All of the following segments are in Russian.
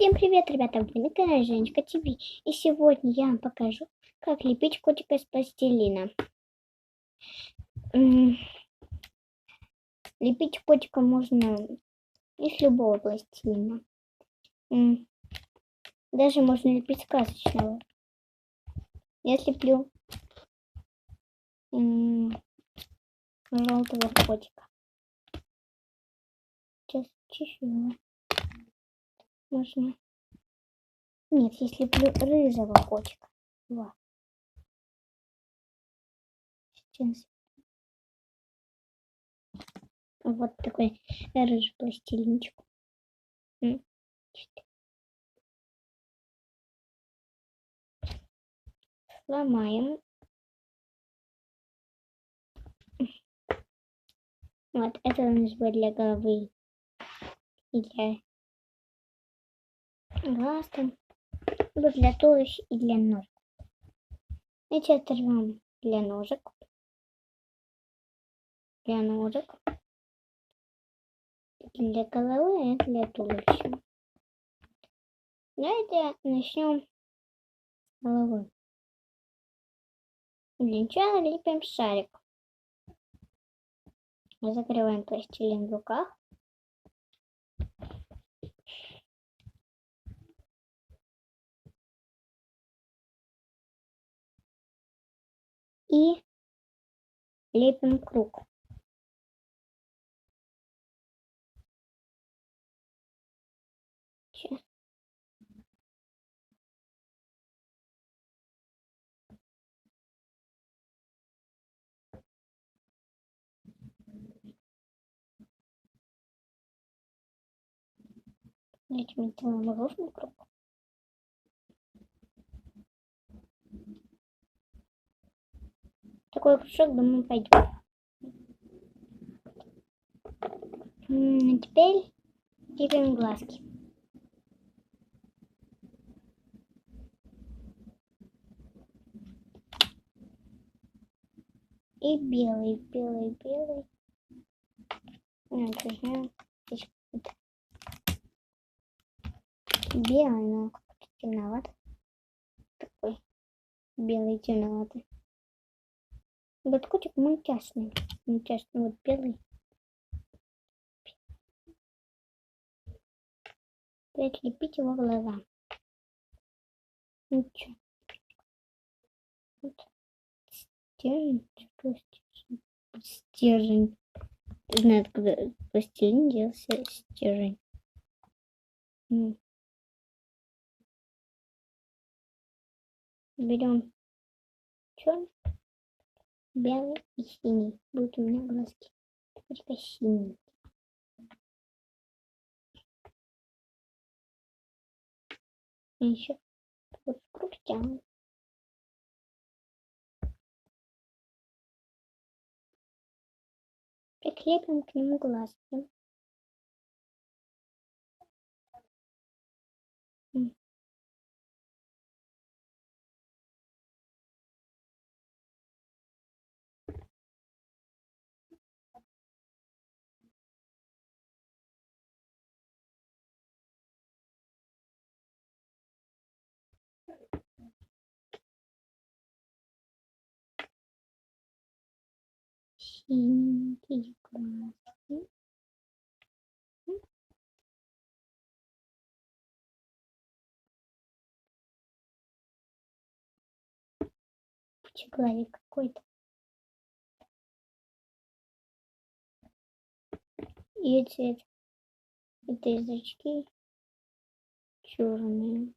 Всем привет, ребята! Вы на канале Женечка ТВ. И сегодня я вам покажу, как лепить котика из пластилина. Лепить котика можно из любого пластилина. Даже можно лепить сказочного. Я слеплю желтого котика. Сейчас чищу его. Можно. Нет, я слеплю рыжего котика. Вот. Сейчас. Вот такой рыжий пластилинчик. Сломаем. Вот, это у нас будет для головы и для глаз, там, для туловища и для ножек. Эти оторвем для ножек. Для головы и для туловища. Давайте начнем с головы. Для начала лепим шарик. Закрываем пластилин в руках. И лепим круг. Сейчас. Лепим ровный круг. Такой кружок, думаю, пойдет. Теперь лепим глазки. И белый. Белый, но как-то темновато. Такой белый темноватый. Вот котик мультяшный. Вот белый. Давайте лепить его глаза. Ничего. Вот. Стержень. Стержень. Знаю, откуда пластилин делался стержень. Берем черный, белый и синий. Будут у меня глазки. Только синий. И еще вот круг тянем. Прикрепим к нему глазки. Синенькие глазки. Человек какой-то. И цвет. Это язычки черные.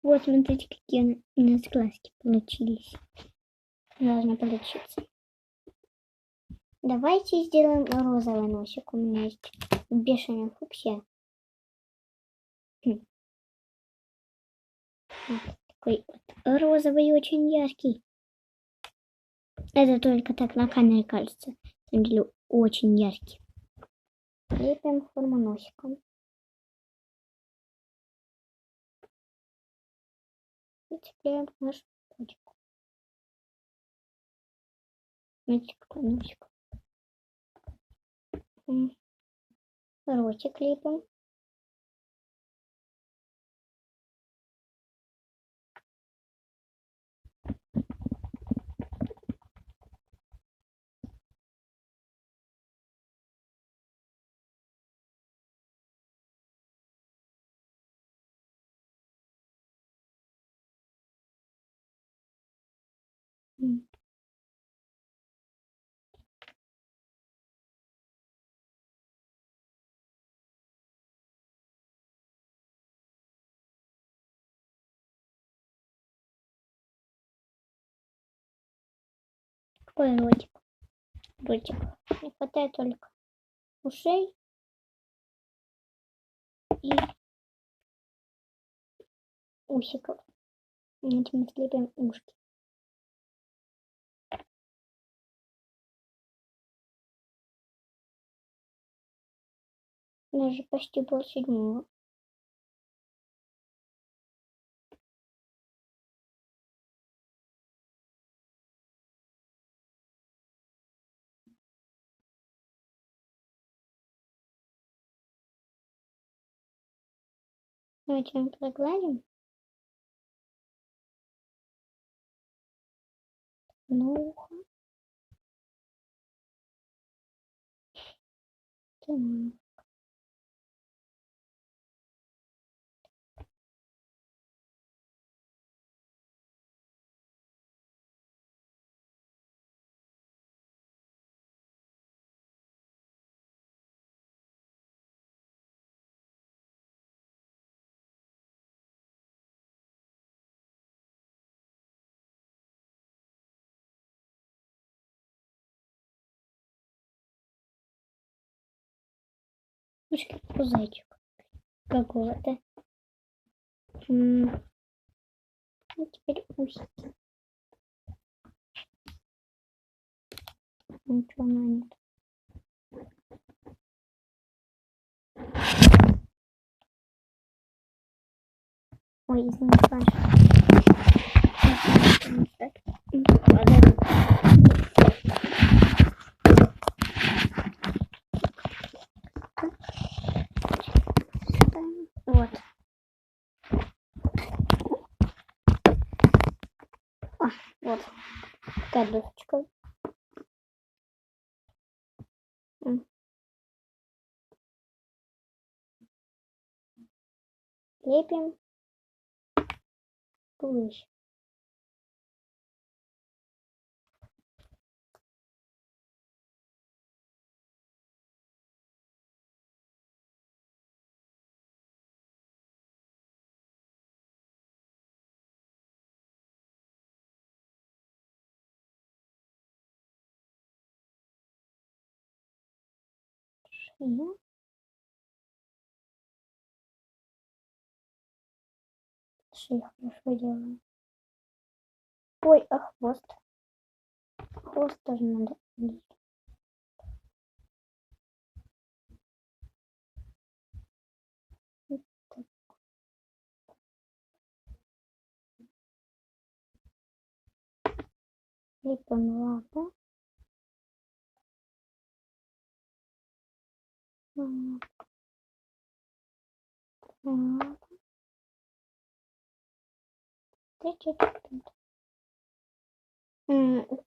Вот, смотрите, какие у нас глазки получились. Должно получиться. Давайте сделаем розовый носик. У меня есть бешеная фуксия. Такой вот розовый и очень яркий. Это только так на камере кажется. На самом деле очень яркий. Лепим форму носика. И цепляем наш точку. Смотрите, какой носик. Ротик лепим. Какой ротик? Ротик. Не хватает только ушей и усиков. Этим мы слепим ушки. У нас же почти полседьмого. Давайте мы прогладим. На ухо. Ушки зайчик какого-то. И теперь усики. Ничего нет. Ой, извините, Паша. Вот. Вот. Такая досочка. Лепим туловище. Шею. Шею хорошо делаем. Ой, а хвост. Хвост тоже надо. Лепим лапу.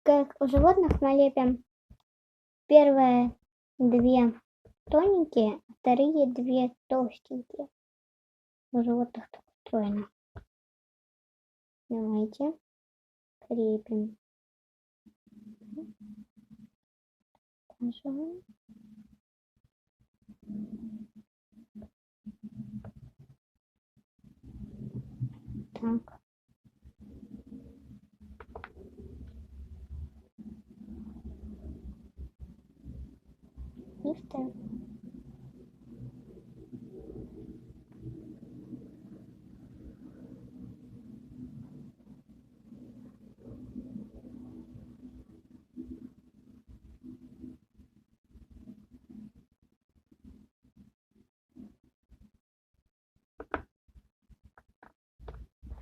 Как у животных мы лепим первые две тоненькие, а вторые две толстенькие. У животных так устроено. Давайте крепим. Нажимаем. Так. И ставим.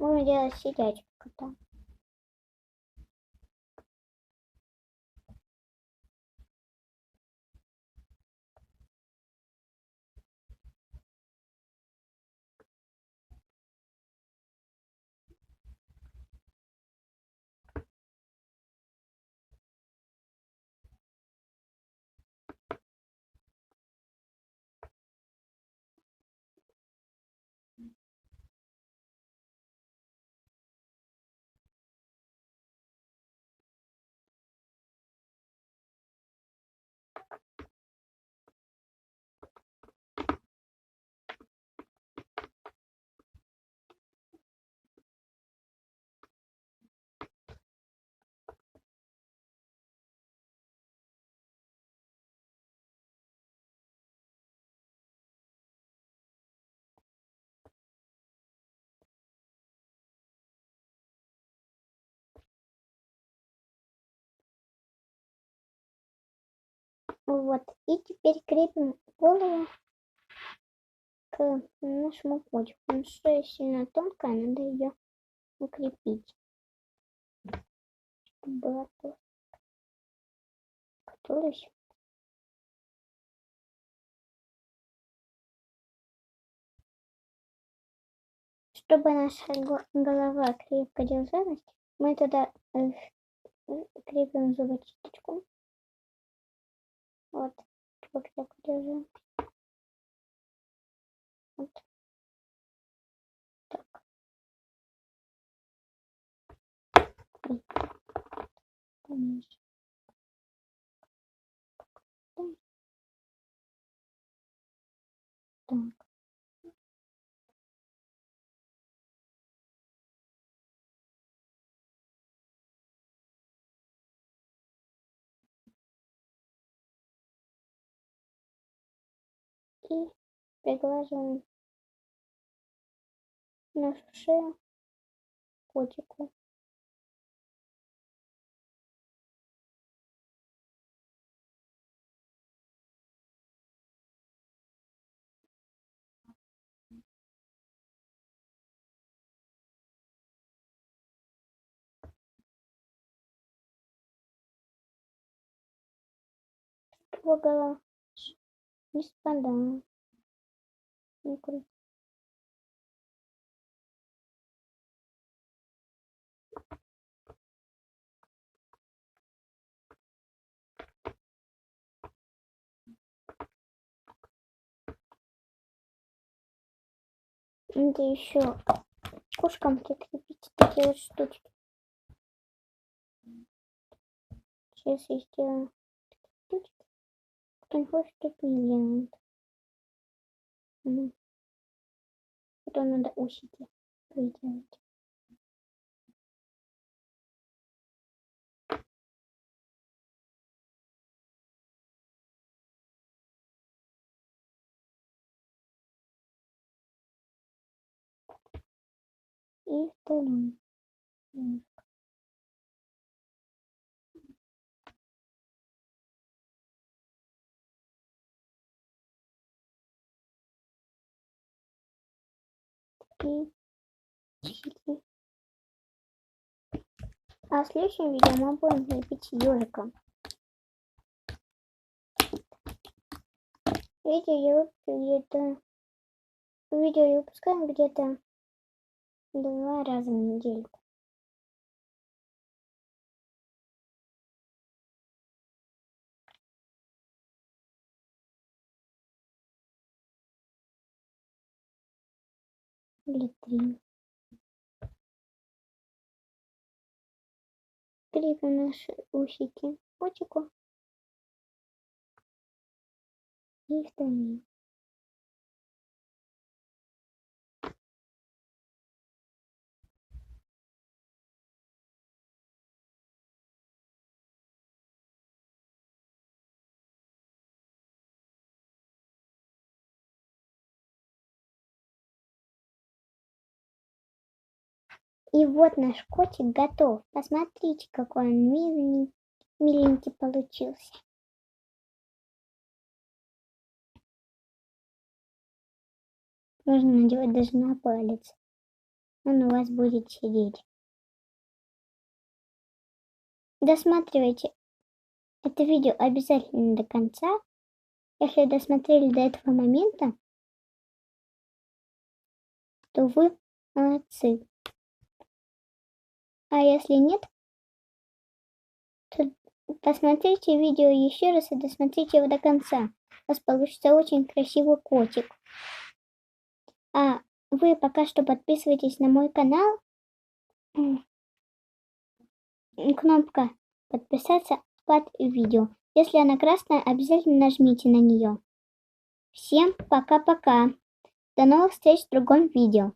Можно делать сидячего кота. Вот. И теперь крепим голову к нашему котику. Он шея сильно тонкая, надо ее укрепить. Чтобы была туловище. Чтобы наша голова крепко держалась, мы туда крепим зубочисточку. Вот. Чтобы крепко держалась. Вот. Так. Ой. Поменьше. Так. И приглаживаем нашу шею котику. Чтобы голова не спадала. Не крутить. Надо еще кошкам прикрепить такие вот штучки. Сейчас я сделаю штучки. Кто не хочет, тут не делает. Потом надо усики приделать. И второй. И 4. А в следующем видео мы будем лепить ежика. Видео я выпускаю где-то 2 раза в неделю. Или 3. Крепим наши усики котику. И вторые. И вот наш котик готов. Посмотрите, какой он миленький получился. Можно надевать даже на палец. он у вас будет сидеть. Досматривайте это видео обязательно до конца. Если досмотрели до этого момента, то вы молодцы. А если нет, то посмотрите видео еще раз и досмотрите его до конца. У вас получится очень красивый котик. А вы пока что подписывайтесь на мой канал. Кнопка подписаться под видео. Если она красная, обязательно нажмите на нее. Всем пока-пока. До новых встреч в другом видео.